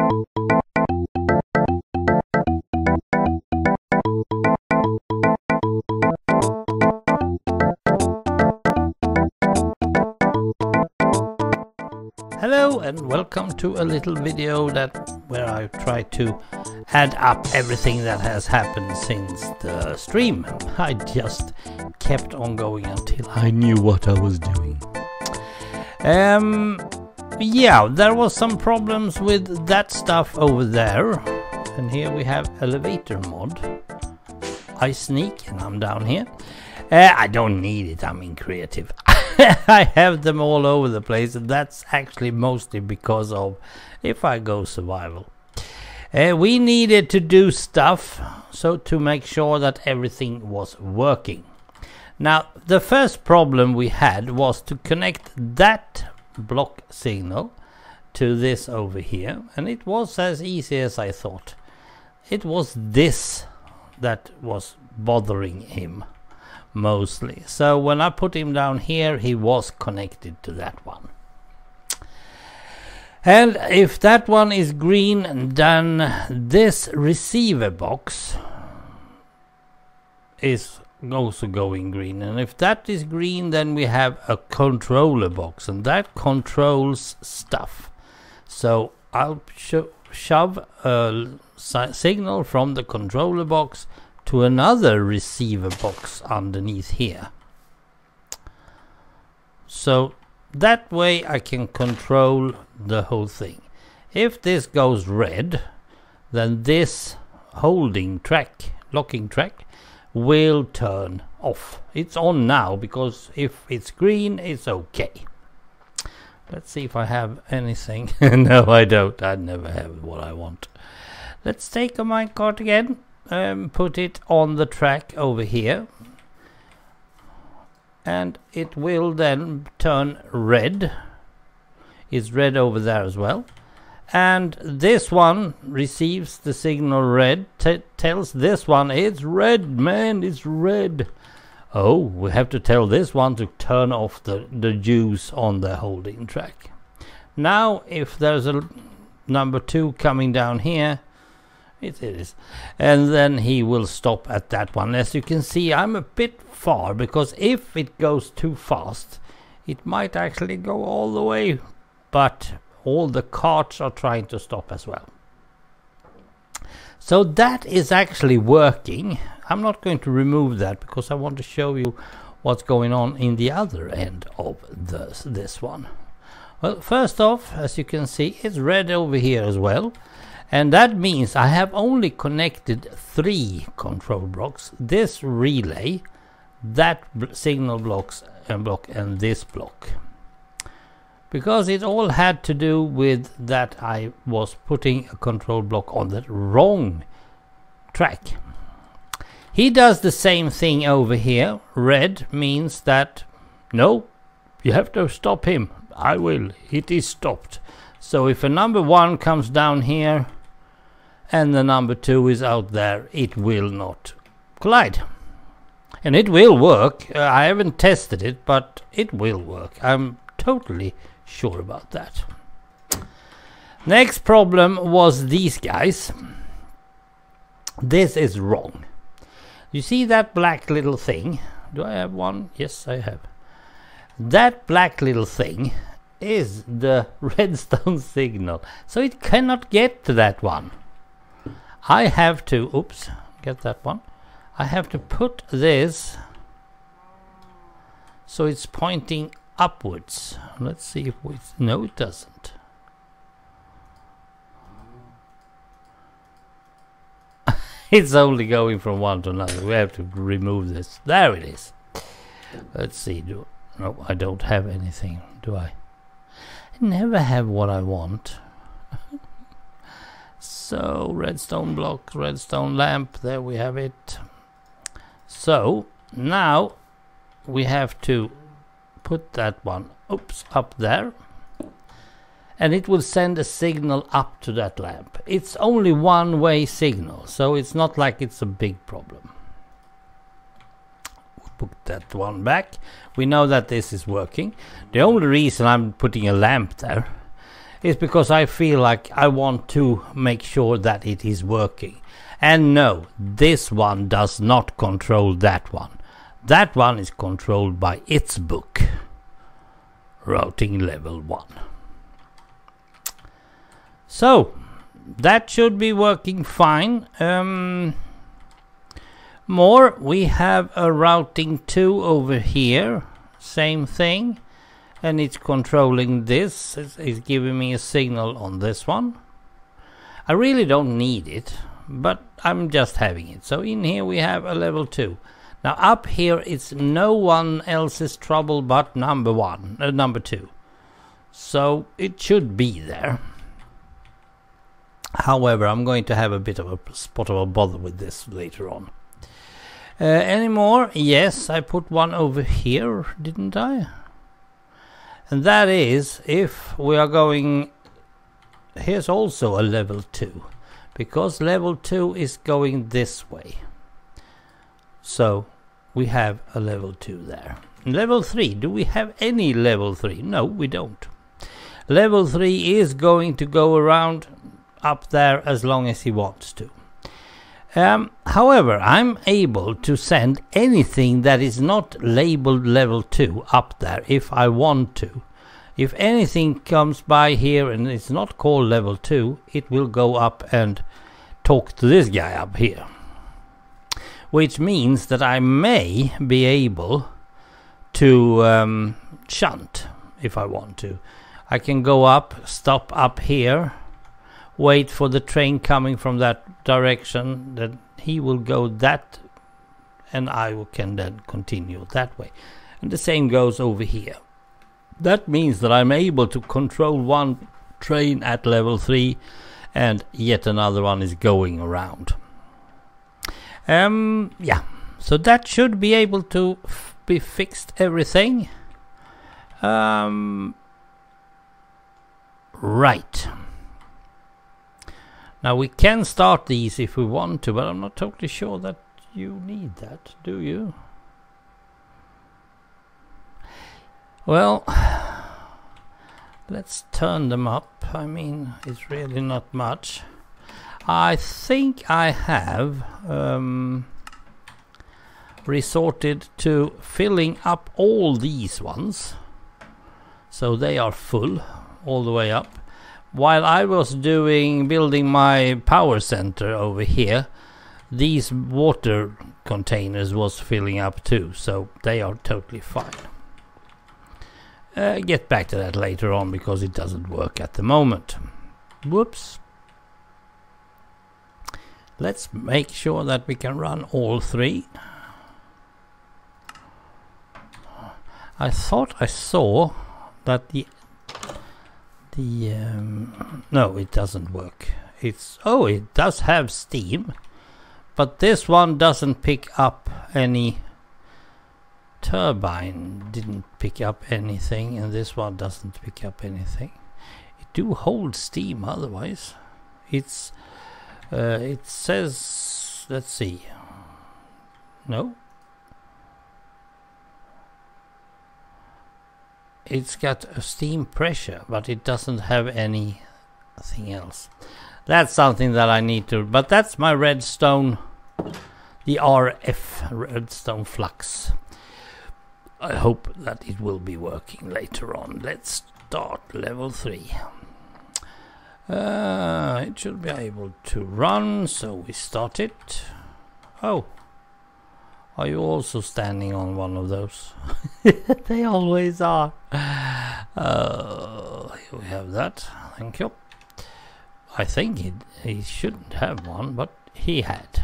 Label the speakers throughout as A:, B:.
A: Hello and welcome to a little video where I try to add up everything that has happened since the stream. I just kept on going until I knew what I was doing. Yeah, there was some problems with that stuff over there, and here we have elevator mod. I sneak and I'm down here. I don't need it, I'm in creative. I have them all over the place, and that's actually mostly because of if I go survival. We needed to do stuff so to make sure that everything was working. Now the first problem we had was to connect that block signal to this over here, and it was as easy as I thought. It was this that was bothering him mostly. So when I put him down here, he was connected to that one. And if that one is green, then this receiver box is also going green. And if that is green, then we have a controller box, and that controls stuff. So I'll shove a signal from the controller box to another receiver box underneath here. So that way I can control the whole thing. If this goes red, then this holding track, locking track, will turn off. It's on now because if it's green, it's okay. Let's see if I have anything. No, I don't. I never have what I want. Let's take a minecart again. Put it on the track over here, and it will then turn red. It's red over there as well, and this one receives the signal red, tells this one it's red, man, it's red. Oh, we have to tell this one to turn off the juice on the holding track. Now if there's a number 2 coming down here, it is, and then he will stop at that one. As you can see, I'm a bit far, because if it goes too fast it might actually go all the way, but all the carts are trying to stop as well. So that is actually working. I'm not going to remove that because I want to show you what's going on in the other end of this one. Well, first off, as you can see, it's red over here as well. And that means I have only connected 3 control blocks. This relay, that signal block, and this block. Because it all had to do with that I was putting a control block on the wrong track. He does the same thing over here. Red means that, no, you have to stop him. I will. It is stopped. So if a number 1 comes down here, and the number 2 is out there, it will not collide. And it will work. I haven't tested it, but it will work. I'm totally sure about that. Next problem was these guys. This is wrong. You see that black little thing? Do I have one? Yes, I have. That black little thing is the redstone signal. So it cannot get to that one. I have to, oops, get that one. I have to put this so it's pointing upwards. Let's see if we, no, it doesn't. It's only going from one to another. We have to remove this. There it is. Let's see. No, I don't have anything, do I? I never have what I want. So redstone block, redstone lamp, there we have it. So now we have to put that one, oops, up there, and it will send a signal up to that lamp. It's only one-way signal, so it's not like it's a big problem. We'll put that one back. We know that this is working. The only reason I'm putting a lamp there is because I feel like I want to make sure that it is working. And no, this one does not control that one. That one is controlled by its book. Routing level 1. So that should be working fine. More, we have a routing 2 over here. Same thing. And it's controlling this. It's giving me a signal on this one. I really don't need it, but I'm just having it. So in here we have a level 2. Now up here it's no one else's trouble but number 2. So it should be there. However, I'm going to have a bit of a spot of a bother with this later on. Any more? Yes, I put one over here, didn't I? And that is, if we are going... Here's also a level 2. Because level 2 is going this way. So we have a level 2 there. Level 3, do we have any level 3? No, we don't. Level 3 is going to go around up there as long as he wants to. However, I'm able to send anything that is not labeled level 2 up there if I want to. If anything comes by here and it's not called level 2, it will go up and talk to this guy up here. Which means that I may be able to shunt if I want to. I can go up, stop up here, wait for the train coming from that direction, then he will go that, and I can then continue that way. And the same goes over here. That means that I'm able to control one train at level 3 and yet another one is going around. Yeah, so that should be able to be fixed everything. Right. Now we can start these if we want to, but I'm not totally sure that you need that, do you? Well, let's turn them up. I mean, it's really not much. I think I have resorted to filling up all these ones. So they are full all the way up. While I was building my power center over here, these water containers was filling up too, so they are totally fine. Get back to that later on because it doesn't work at the moment. Whoops. Let's make sure that we can run all 3. I thought I saw that no, it doesn't work. It does have steam, but this one doesn't pick up any turbine. Didn't pick up anything, and this one doesn't pick up anything. It do hold steam otherwise. It's it says, let's see. No. It's got a steam pressure, but it doesn't have anything else. That's something that I need to... But that's my redstone, the RF, redstone flux. I hope that it will be working later on. Let's start level 3. It should be able to run, so we start it. Oh. Are you also standing on one of those? They always are. Here we have that. Thank you. I think he shouldn't have one, but he had.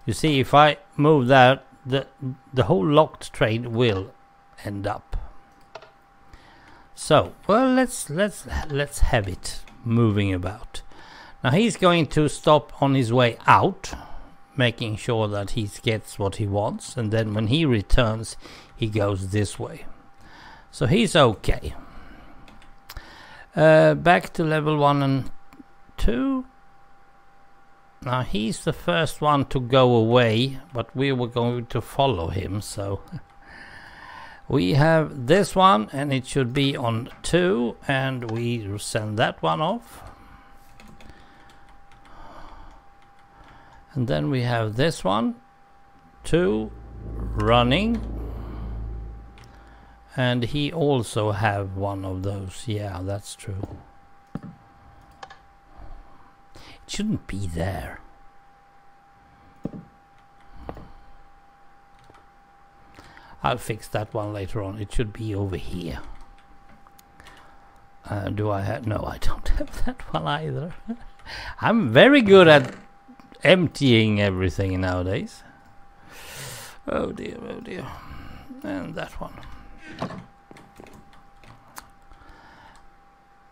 A: You see, if I move that, the whole locked train will end up. So, well, let's have it moving about. Now he's going to stop on his way out, making sure that he gets what he wants, and then when he returns he goes this way. So he's okay. Back to level 1 and 2. Now he's the first one to go away, but we were going to follow him, so We have this one, and it should be on 2, and we send that one off. And then we have this one, 2, running. And he also have one of those. Yeah, that's true. It shouldn't be there. I'll fix that one later on. It should be over here. Do I have... No, I don't have that one either. I'm very good at emptying everything nowadays. Oh dear, oh dear. And that one.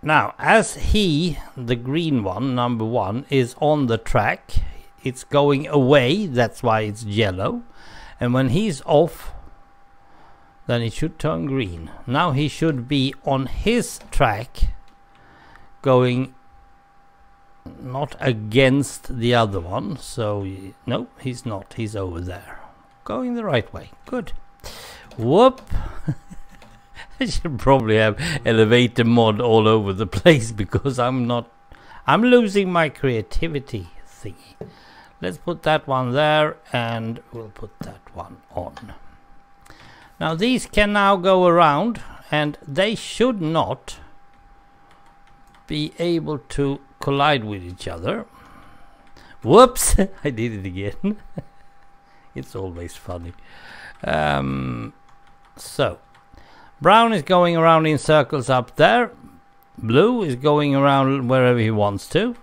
A: Now, as he, the green one, number 1, is on the track, it's going away. That's why it's yellow. And when he's off, then it should turn green. Now he should be on his track, going not against the other one. So no, he's not. He's over there, going the right way. Good. Whoop. I should probably have elevator mod all over the place, because I'm losing my creativity thingy. Let's put that one there, and we'll put that one on. Now these can now go around, and they should not be able to collide with each other. Whoops! I did it again. It's always funny. So, brown is going around in circles up there. Blue is going around wherever he wants to.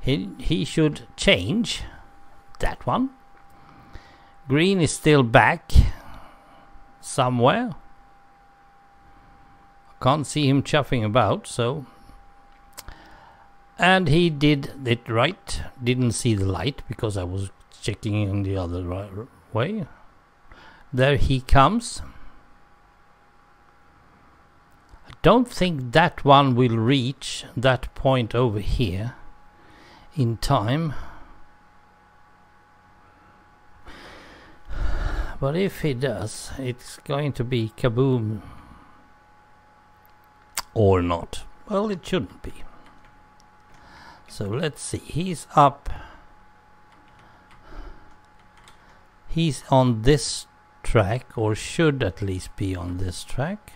A: He should change that one. Green is still back somewhere. I can't see him chuffing about, so... And he did it right. Didn't see the light because I was checking in the other way. There he comes. I don't think that one will reach that point over here in time. But if he does, it's going to be kaboom. Or not. Well, it shouldn't be. So let's see. He's up. He's on this track, or should at least be on this track.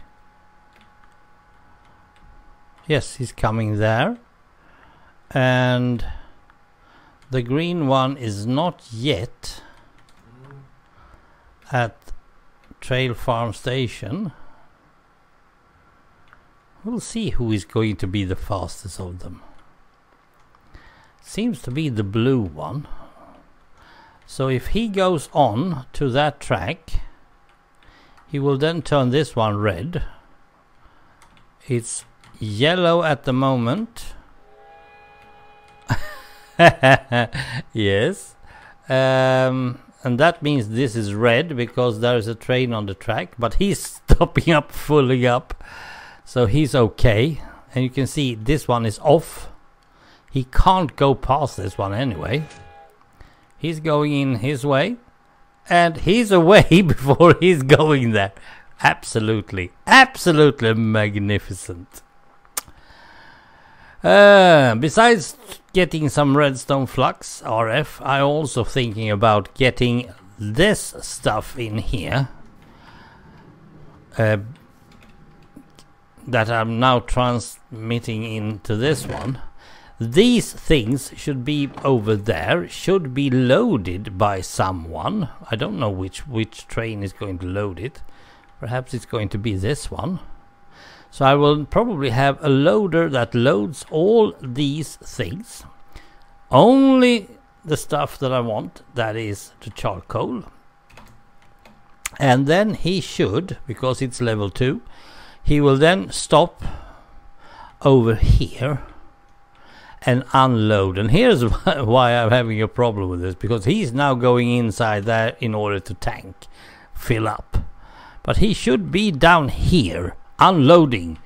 A: Yes, he's coming there. And the green one is not yet at Trail Farm Station. We'll see who is going to be the fastest of them. Seems to be the blue one. So if he goes on to that track, he will then turn this one red. It's yellow at the moment. Yes. And that means this is red because there is a train on the track, but he's stopping up, fully up, so he's okay. And you can see this one is off. He can't go past this one anyway. He's going in his way, and he's away before he's going there. Absolutely, absolutely magnificent. Besides getting some redstone flux RF, I'm also thinking about getting this stuff in here that I'm now transmitting into this one. These things should be over there, should be loaded by someone. I don't know which train is going to load it. Perhaps it's going to be this one. So I will probably have a loader that loads all these things. Only the stuff that I want, that is the charcoal. And then he should, because it's level 2, he will then stop over here and unload. And here's why I'm having a problem with this, because he's now going inside there in order to tank, fill up. But he should be down here unloading,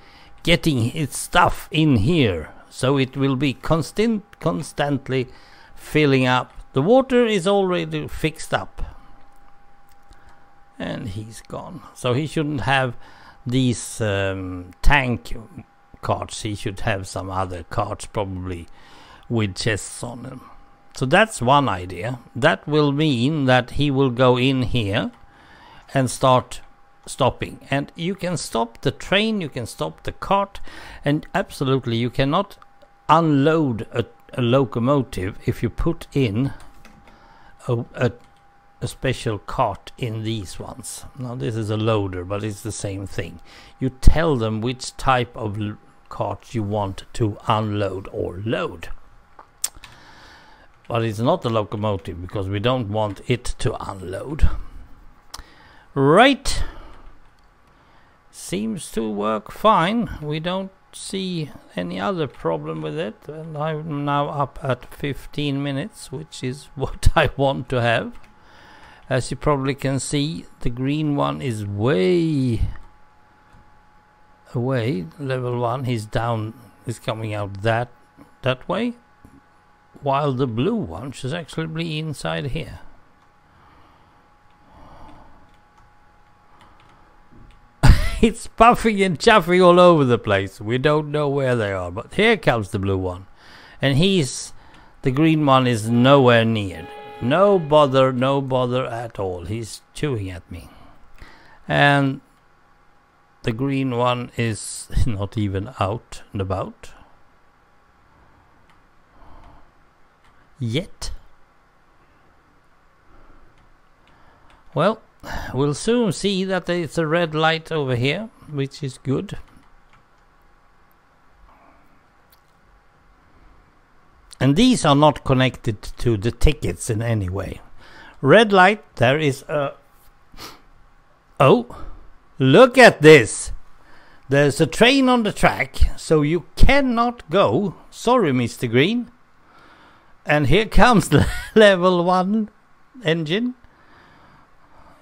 A: getting his stuff in here, so it will be constantly filling up. The water is already fixed up. and he's gone. So he shouldn't have these tank carts. He should have some other carts, probably with chests on them. So that's one idea. That will mean that he will go in here and start stopping. And you can stop the train, you can stop the cart, and absolutely you cannot unload a locomotive if you put in a special cart in these ones. Now this is a loader, but it's the same thing. You tell them which type of cart you want to unload or load. But it's not a locomotive, because we don't want it to unload. Right. Seems to work fine. We don't see any other problem with it. And I'm now up at 15 minutes, which is what I want to have. As you probably can see, the green one is way away. Level 1, he's down, is coming out that way. While the blue one should actually be inside here. It's puffing and chuffing all over the place. We don't know where they are, but here comes the blue one. And the green one is nowhere near. No bother at all. He's chewing at me. And the green one is not even out and about yet. Well, we'll soon see that it's a red light over here, which is good. And these are not connected to the tickets in any way. Red light, there is a... Oh, look at this! There's a train on the track, so you cannot go. Sorry, Mr. Green. And here comes the level 1 engine.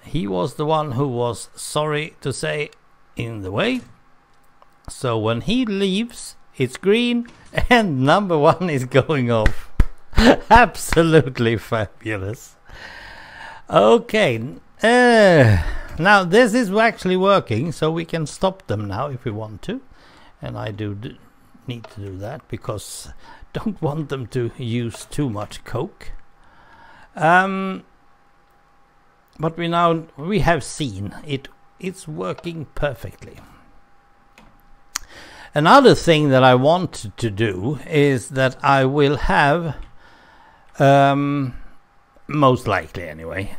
A: He was the one who was, sorry to say, in the way. So when he leaves, it's green and number 1 is going off. Absolutely fabulous. Okay. Now this is actually working, so we can stop them now if we want to. And I do need to do that because don't want them to use too much coke. But we have seen it's working perfectly. Another thing that I want to do is that I will have most likely anyway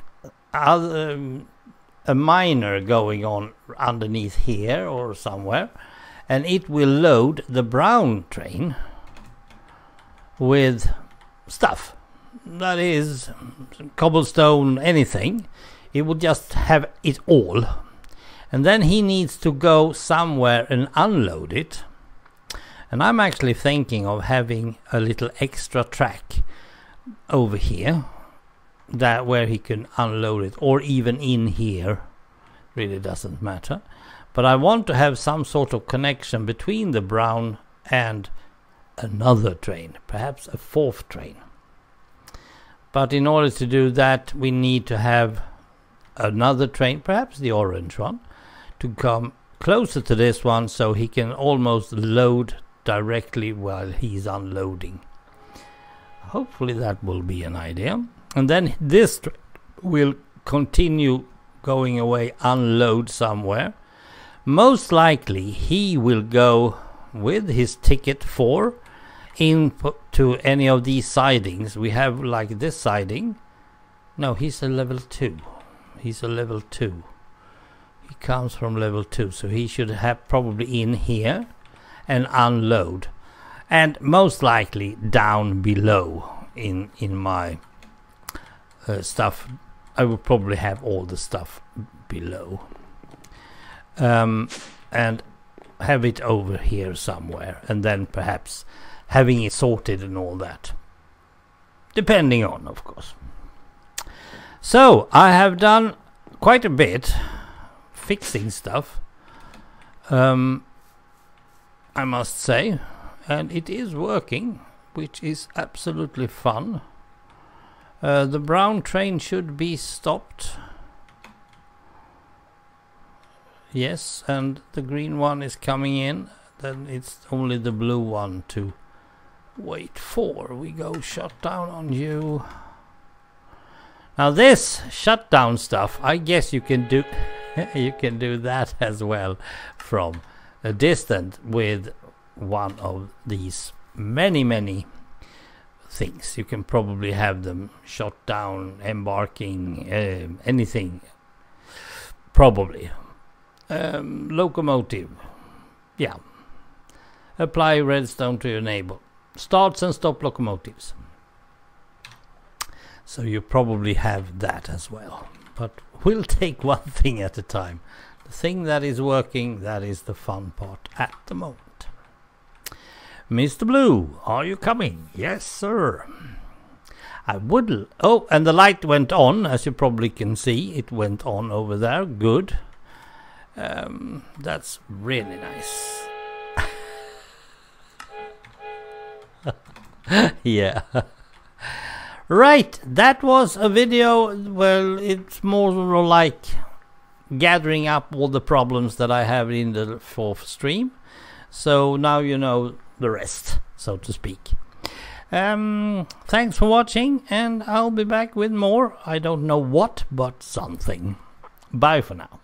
A: a miner going on underneath here or somewhere, and it will load the brown train with stuff. That is cobblestone, anything. It will just have it all. And then he needs to go somewhere and unload it. And I'm actually thinking of having a little extra track over here, that where he can unload it, or even in here. Really doesn't matter. But I want to have some sort of connection between the brown and another train, perhaps a 4th train. But in order to do that, we need to have another train, perhaps the orange one, to come closer to this one so he can almost load directly while he's unloading. Hopefully that will be an idea. And then this will continue going away, unload somewhere. Most likely he will go with his ticket 4 into any of these sidings. We have like this siding. No, he's a level 2. He's a level 2. He comes from level 2, so he should have probably in here and unload. And most likely down below in my stuff. I will probably have all the stuff below. And have it over here somewhere, and then perhaps having it sorted and all that. Depending on, of course. So, I have done quite a bit fixing stuff, I must say, and it is working, which is absolutely fun. The brown train should be stopped. Yes, and the green one is coming in. Then it's only the blue one to wait for. We go shut down on you. Now this shutdown stuff, I guess you can do you can do that as well from a distance with one of these many things. You can probably have them shut down, embarking, anything. Probably. Locomotive. Yeah. Apply redstone to enable. Starts and stop locomotives. So you probably have that as well. But we'll take one thing at a time. The thing that is working, that is the fun part at the moment. Mr. Blue, are you coming? Yes, sir. I would... Oh, and the light went on, as you probably can see. It went on over there. Good. That's really nice. Yeah. Right, that was a video. Well, it's more like gathering up all the problems that I have in the fourth stream. So now you know the rest, so to speak. Thanks for watching, and I'll be back with more. I don't know what, but something. Bye for now.